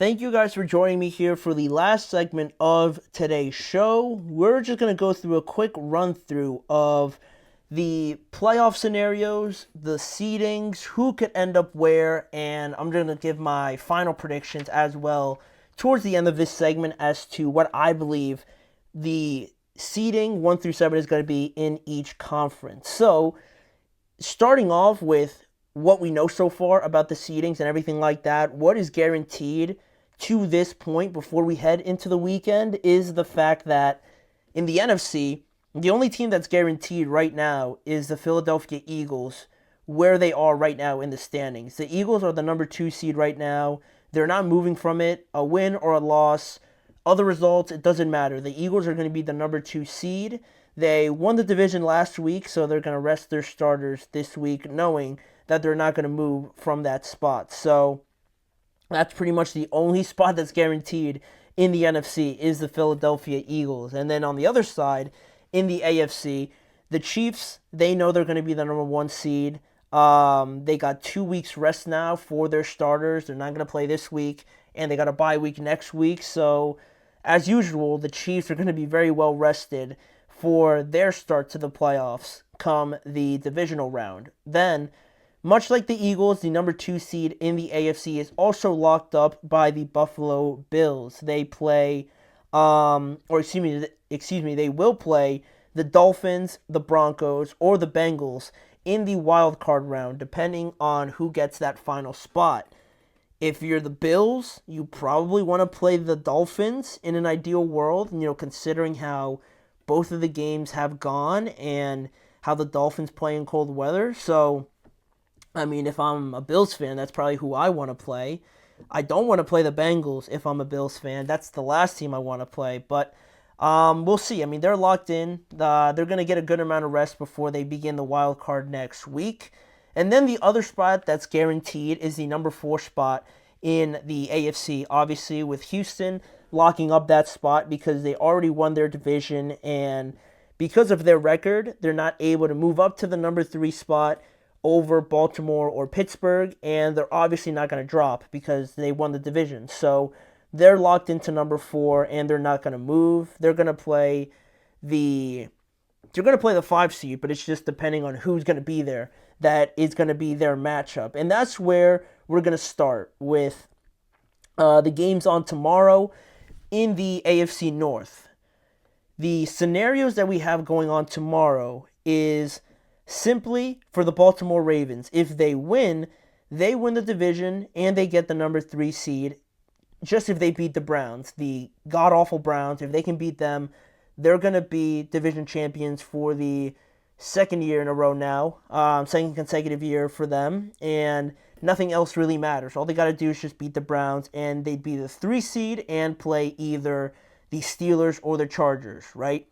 Thank you guys for joining me here for the last segment of today's show. We're just going to go through a quick run through of the playoff scenarios, the seedings, who could end up where, and I'm going to give my final predictions as well towards the end of this segment as to what I believe the seeding 1 through 7 is going to be in each conference. So, starting off with what we know so far about the seedings and everything like that, what is guaranteed to this point before we head into the weekend is the fact that in the NFC, the only team that's guaranteed right now is the Philadelphia Eagles, where they are right now in the standings. The Eagles are the number 2 seed right now. They're not moving from it. A win or a loss, other results, it doesn't matter. The Eagles are going to be the number 2 seed. They won the division last week, so they're going to rest their starters this week, knowing that they're not going to move from that spot. So that's pretty much the only spot that's guaranteed in the NFC is the Philadelphia Eagles. And then on the other side, in the AFC, the Chiefs, they know they're going to be the number 1 seed. They got 2 weeks rest now for their starters. They're not going to play this week, and they got a bye week next week. So, as usual, the Chiefs are going to be very well rested for their start to the playoffs come the divisional round. Then, much like the Eagles, the number 2 seed in the AFC is also locked up by the Buffalo Bills. They play, they will play the Dolphins, the Broncos, or the Bengals in the wild card round, depending on who gets that final spot. If you're the Bills, you probably want to play the Dolphins in an ideal world, considering how both of the games have gone and how the Dolphins play in cold weather. So, if I'm a Bills fan, that's probably who I want to play. I don't want to play the Bengals if I'm a Bills fan. That's the last team I want to play. But we'll see. They're locked in. They're going to get a good amount of rest before they begin the wild card next week. And then the other spot that's guaranteed is the number 4 spot in the AFC, obviously with Houston locking up that spot because they already won their division. And because of their record, they're not able to move up to the number 3 spot over Baltimore or Pittsburgh, and they're obviously not going to drop because they won the division. So they're locked into number 4, and they're not going to move. They're going to play the 5 seed, but it's just depending on who's going to be there. That is going to be their matchup, and that's where we're going to start with the games on tomorrow in the AFC North. The scenarios that we have going on tomorrow is simply for the Baltimore Ravens. If they win the division and they get the number 3 seed. Just if they beat the Browns, the god-awful Browns, if they can beat them, they're going to be division champions for the second year in a row now, second consecutive year for them, and nothing else really matters. All they got to do is just beat the Browns, and they'd be the 3 seed and play either the Steelers or the Chargers, right?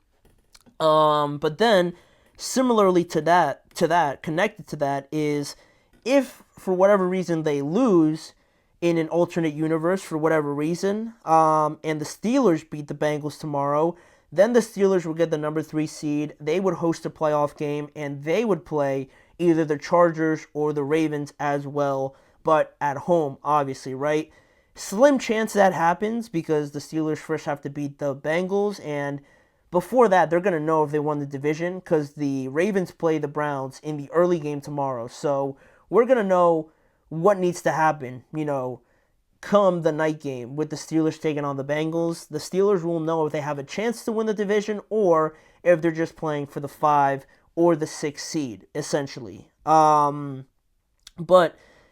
But then, similarly to that, connected to that is if for whatever reason they lose in an alternate universe for whatever reason, and the Steelers beat the Bengals tomorrow, then the Steelers will get the number 3 seed. They would host a playoff game, and they would play either the Chargers or the Ravens as well, but at home, obviously, right? Slim chance that happens because the Steelers first have to beat the Bengals, and before that, they're going to know if they won the division because the Ravens play the Browns in the early game tomorrow. So we're going to know what needs to happen, come the night game with the Steelers taking on the Bengals. The Steelers will know if they have a chance to win the division or if they're just playing for the 5 or the 6 seed, essentially. But,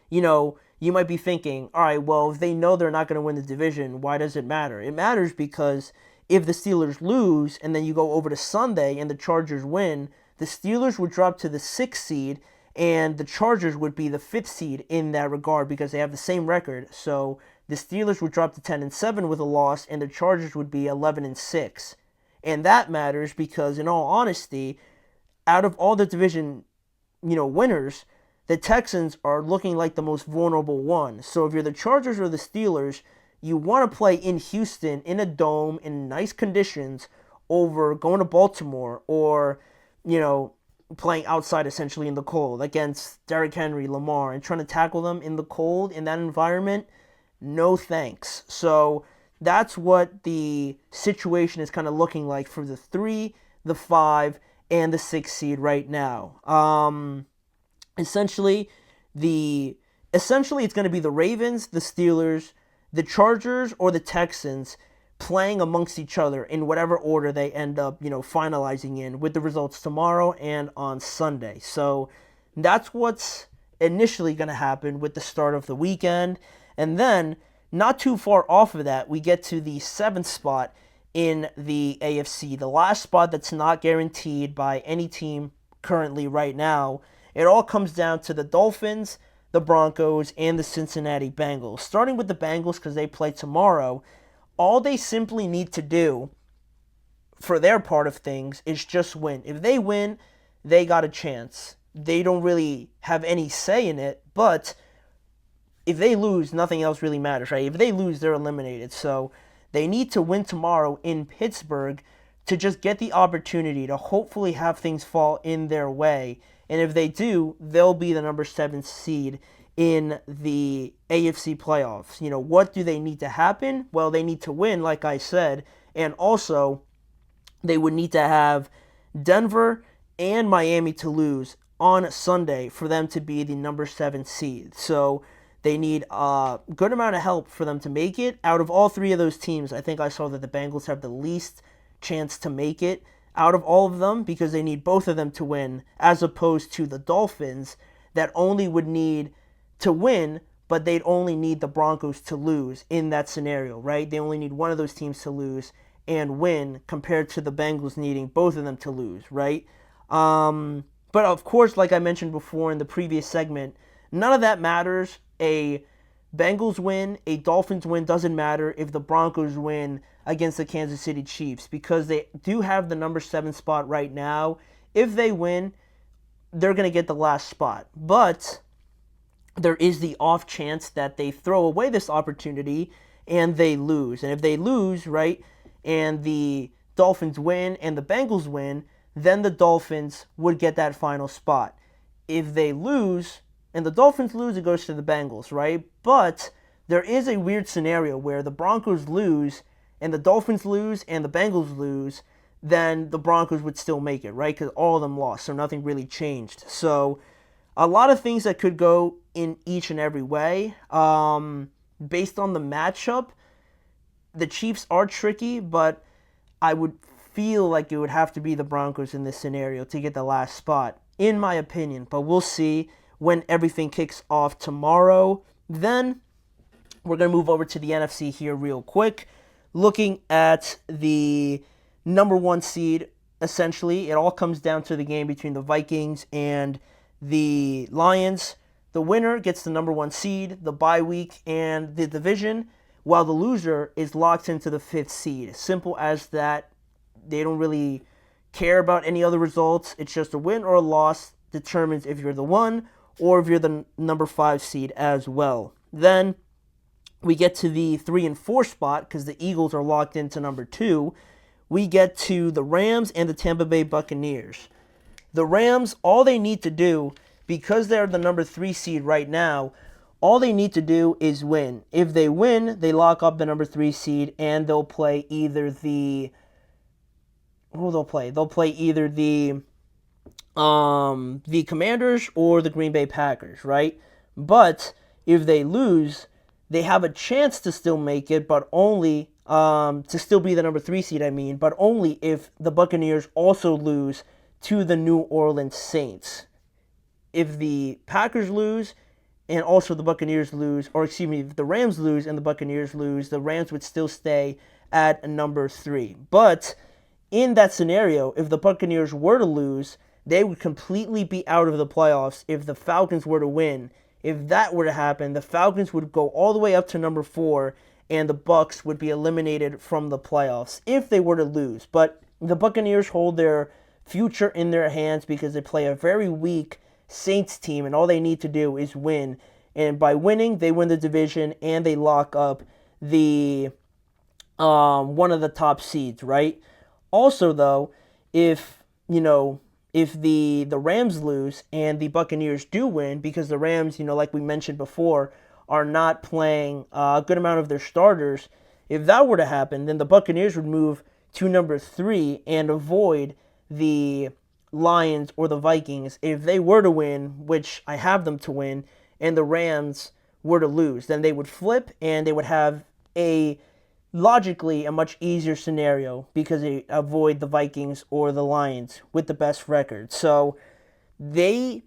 you might be thinking, all right, well, if they know they're not going to win the division, why does it matter? It matters because if the Steelers lose and then you go over to Sunday and the Chargers win, the Steelers would drop to the 6th seed and the Chargers would be the 5th seed in that regard because they have the same record. So the Steelers would drop to 10-7 with a loss, and the Chargers would be 11-6. And that matters because, in all honesty, out of all the division, winners, the Texans are looking like the most vulnerable one. So if you're the Chargers or the Steelers, you want to play in Houston in a dome in nice conditions over going to Baltimore or, playing outside essentially in the cold against Derrick Henry, Lamar, and trying to tackle them in the cold in that environment. no thanks. So that's what the situation is kind of looking like for the 3, the 5, and the 6 seed right now. Essentially, essentially it's going to be the Ravens, the Steelers, the Chargers, or the Texans playing amongst each other in whatever order they end up, finalizing in, with the results tomorrow and on Sunday. So that's what's initially going to happen with the start of the weekend. And then, not too far off of that, we get to the 7th spot in the AFC, the last spot that's not guaranteed by any team currently right now. It all comes down to the Dolphins, the Broncos, and the Cincinnati Bengals. Starting with the Bengals, because they play tomorrow, all they simply need to do for their part of things is just win. If they win, they got a chance. They don't really have any say in it, but if they lose, nothing else really matters, right? If they lose, they're eliminated. So they need to win tomorrow in Pittsburgh to just get the opportunity to hopefully have things fall in their way. And if they do, they'll be the number 7 seed in the AFC playoffs. What do they need to happen? Well, they need to win, like I said, and also they would need to have Denver and Miami to lose on Sunday for them to be the number 7 seed. So they need a good amount of help for them to make it. Out of all 3 of those teams, I think I saw that the Bengals have the least chance to make it out of all of them, because they need both of them to win, as opposed to the Dolphins that only would need to win, but they'd only need the Broncos to lose in that scenario, right? They only need one of those teams to lose and win, compared to the Bengals needing both of them to lose, right? But of course, like I mentioned before in the previous segment, none of that matters. A Bengals win, a Dolphins win doesn't matter if the Broncos win against the Kansas City Chiefs, because they do have the number 7 spot right now. If they win, they're going to get the last spot. But there is the off chance that they throw away this opportunity and they lose. And if they lose, right, and the Dolphins win and the Bengals win, then the Dolphins would get that final spot. If they lose and the Dolphins lose, it goes to the Bengals, right? But there is a weird scenario where the Broncos lose and the Dolphins lose and the Bengals lose, then the Broncos would still make it, right? Because all of them lost, so nothing really changed. So a lot of things that could go in each and every way. Based on the matchup, the Chiefs are tricky, but I would feel like it would have to be the Broncos in this scenario to get the last spot, in my opinion. But we'll see when everything kicks off tomorrow. Then we're going to move over to the NFC here real quick. Looking at the number 1 seed, essentially, it all comes down to the game between the Vikings and the Lions. The winner gets the number 1 seed, the bye week, and the division, while the loser is locked into the 5th seed. Simple as that. They don't really care about any other results. It's just a win or a loss determines if you're the 1 or if you're the number 5 seed as well. Then we get to the 3 and 4 spot, because the Eagles are locked into number 2. We get to the Rams and the Tampa Bay Buccaneers. The Rams, all they need to do, because they're the number 3 seed right now, all they need to do is win. If they win, they lock up the number 3 seed, and they'll play either the... Who they'll play? They'll play either the Commanders or the Green Bay Packers, right? But if they lose, they have a chance to still make it, but only to still be the number 3 seed, but only if the Buccaneers also lose to the New Orleans Saints. If the Packers lose and also the Buccaneers lose, or excuse me, if the Rams lose and the Buccaneers lose, the Rams would still stay at number 3. But in that scenario, if the Buccaneers were to lose, they would completely be out of the playoffs if the Falcons were to win. If that were to happen, the Falcons would go all the way up to number 4, and the Bucs would be eliminated from the playoffs if they were to lose. But the Buccaneers hold their future in their hands because they play a very weak Saints team, and all they need to do is win. And by winning, they win the division, and they lock up the one of the top seeds, right? Also, though, if the Rams lose and the Buccaneers do win, because the Rams, like we mentioned before, are not playing a good amount of their starters, if that were to happen, then the Buccaneers would move to number 3 and avoid the Lions or the Vikings. If they were to win, which I have them to win, and the Rams were to lose, then they would flip and they would have a logically a much easier scenario because they avoid the Vikings or the Lions with the best record. So they,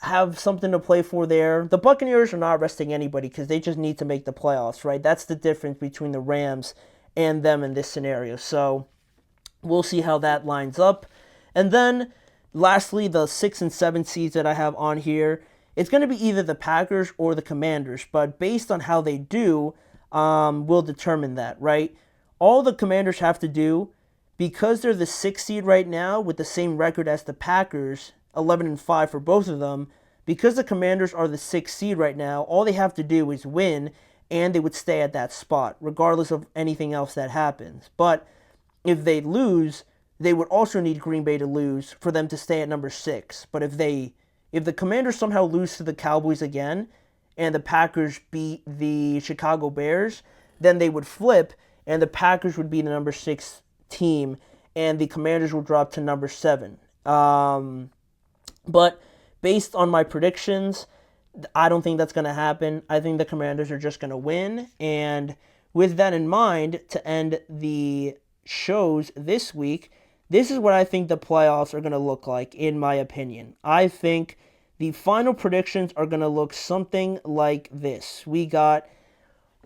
have something to play for there. The Buccaneers are not resting anybody because they just need to make the playoffs, right? That's the difference between the Rams and them in this scenario. So we'll see how that lines up. And then lastly, the 6 and 7 seeds that I have on here, it's going to be either the Packers or the Commanders, but based on how they do, will determine that, right? All the Commanders have to do, because they're the 6th seed right now with the same record as the Packers, 11-5 for both of them, because the Commanders are the 6th seed right now, all they have to do is win, and they would stay at that spot, regardless of anything else that happens. But if they lose, they would also need Green Bay to lose for them to stay at number 6. But if the Commanders somehow lose to the Cowboys again, and the Packers beat the Chicago Bears, then they would flip, and the Packers would be the number 6 team, and the Commanders would drop to number 7. But based on my predictions, I don't think that's going to happen. I think the Commanders are just going to win. And with that in mind, to end the shows this week, this is what I think the playoffs are going to look like, in my opinion. I think the final predictions are going to look something like this. We got,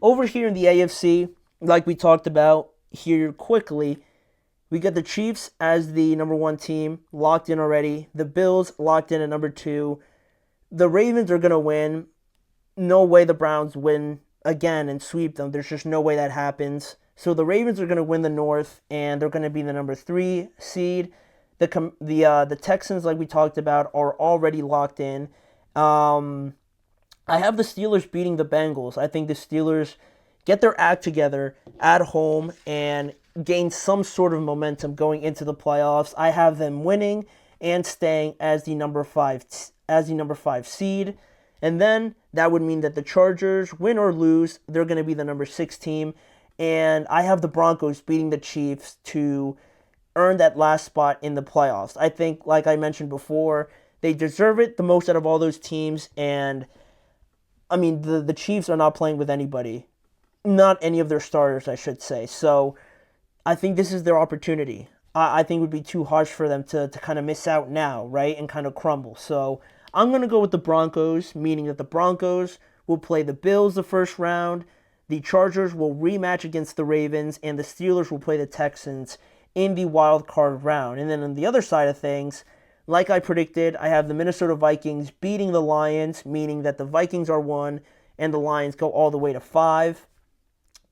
over here in the AFC, like we talked about here quickly, we got the Chiefs as the number 1 team, locked in already. The Bills locked in at number 2. The Ravens are going to win. No way the Browns win again and sweep them. There's just no way that happens. So the Ravens are going to win the North, and they're going to be the number 3 seed. The Texans, like we talked about, are already locked in. I have the Steelers beating the Bengals. I think the Steelers get their act together at home and gain some sort of momentum going into the playoffs. I have them winning and staying as the number 5 seed. And then that would mean that the Chargers, win or lose, they're going to be the number 6 team. And I have the Broncos beating the Chiefs to earn that last spot in the playoffs. I think, like I mentioned before, they deserve it the most out of all those teams. And I mean, the Chiefs are not playing with anybody. Not any of their starters, I should say. So I think this is their opportunity. I think it would be too harsh for them to kind of miss out now, right, and kind of crumble. So I'm going to go with the Broncos, meaning that the Broncos will play the Bills the first round, the Chargers will rematch against the Ravens, and the Steelers will play the Texans in the wild card round. And then on the other side of things, like I predicted, I have the Minnesota Vikings beating the Lions, meaning that the Vikings are 1 and the Lions go all the way to 5.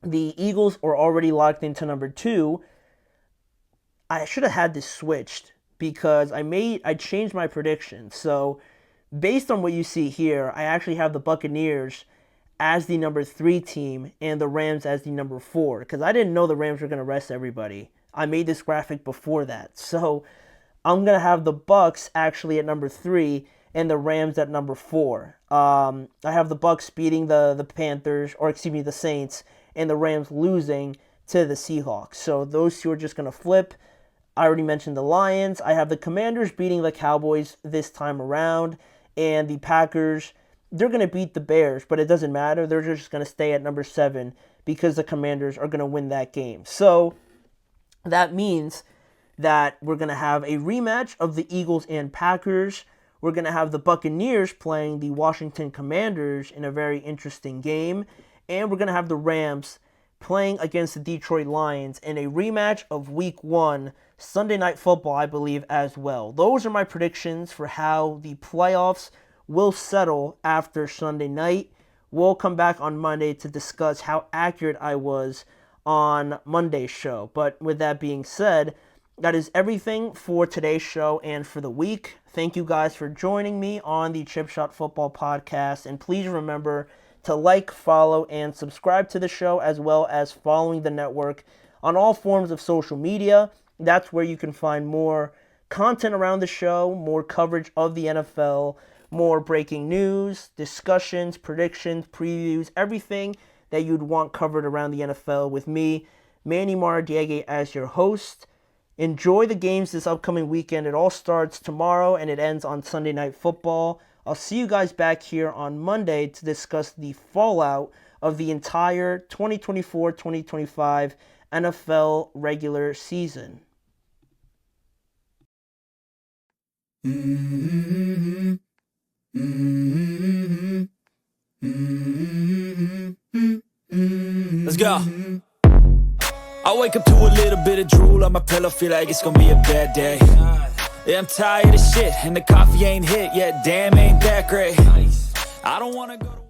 The Eagles are already locked into number 2. I should have had this switched because I changed my prediction. So based on what you see here, I actually have the Buccaneers as the number 3 team and the Rams as the number 4, because I didn't know the Rams were going to rest everybody. I made this graphic before that. So I'm going to have the Bucs actually at number 3 and the Rams at number 4. I have the Bucs beating the Panthers, or excuse me, the Saints, and the Rams losing to the Seahawks. So those two are just going to flip. I already mentioned the Lions. I have the Commanders beating the Cowboys this time around, and the Packers, they're going to beat the Bears, but it doesn't matter. They're just going to stay at number 7 because the Commanders are going to win that game. So that means that we're going to have a rematch of the Eagles and Packers. We're going to have the Buccaneers playing the Washington Commanders in a very interesting game. And we're going to have the Rams playing against the Detroit Lions in a rematch of Week 1, Sunday Night Football, I believe, as well. Those are my predictions for how the playoffs will settle after Sunday night. We'll come back on Monday to discuss how accurate I was on Monday's show. But with that being said, that is everything for today's show and for the week. Thank you guys for joining me on the Chip Shot Football Podcast. And please remember to like, follow, and subscribe to the show, as well as following the network on all forms of social media. That's where you can find more content around the show, more coverage of the NFL, more breaking news, discussions, predictions, previews, everything that you'd want covered around the NFL with me, Manny Maradiaga, as your host. Enjoy the games this upcoming weekend. It all starts tomorrow and it ends on Sunday Night Football. I'll see you guys back here on Monday to discuss the fallout of the entire 2024-2025 NFL regular season. Let's go. I wake up to a little bit of drool on my pillow, feel like it's gonna be a bad day. Yeah, I'm tired of shit, and the coffee ain't hit yet, damn, ain't that great. I don't wanna go to